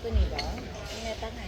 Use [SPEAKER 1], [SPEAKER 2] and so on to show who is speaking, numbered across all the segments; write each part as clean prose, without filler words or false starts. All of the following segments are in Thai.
[SPEAKER 1] ตัวนี้บ่แม่ตั้งไหน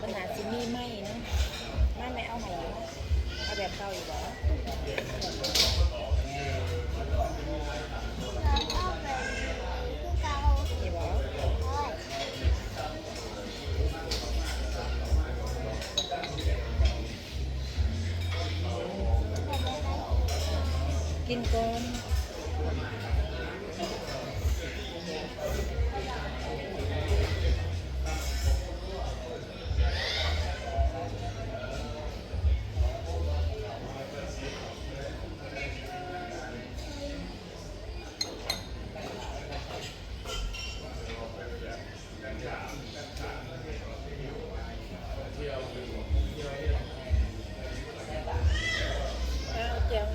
[SPEAKER 1] ปัญหาซิมี่ไม่เนาะไม่เอาใหม่เนาะเอาแบบเก่าอยู่บ่นี่บ่กินก่อนเอาเจียว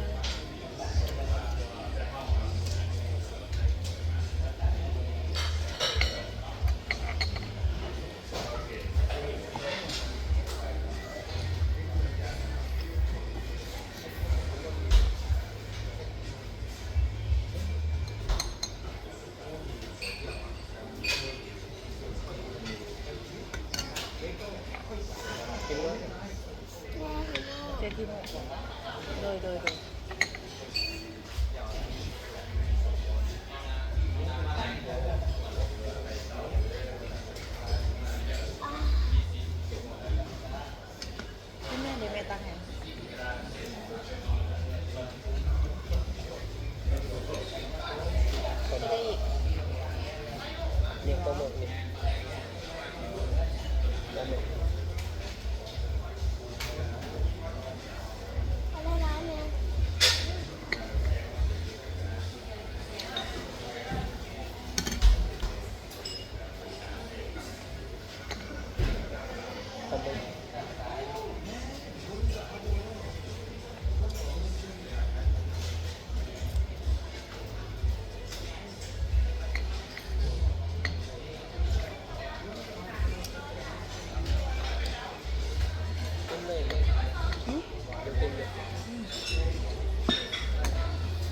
[SPEAKER 1] เจ๊ที่หมดโดยที่แม่เดี๋ยวแม่ตั้งให้ก็ได้อีก
[SPEAKER 2] เนี่ยปลาหมึกเนี่ยปลาหมึกปลาหมึก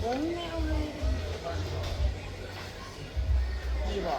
[SPEAKER 1] โอ้ยแม่เอาเลยดีบ่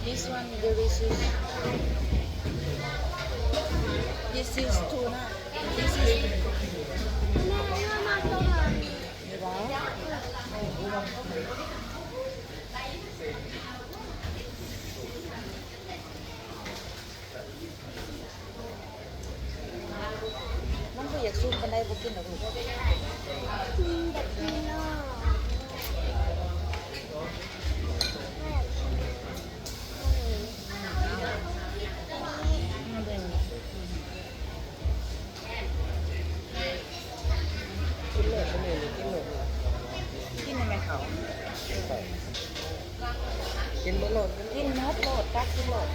[SPEAKER 1] This one delicious. This is tuna. This is. Mong ko yak soup panday bukin ako.
[SPEAKER 2] ก็มีกินหมด
[SPEAKER 1] กินยังไงเขา
[SPEAKER 2] กินหมดเลย
[SPEAKER 1] กินมดโหลดกักกินโหลด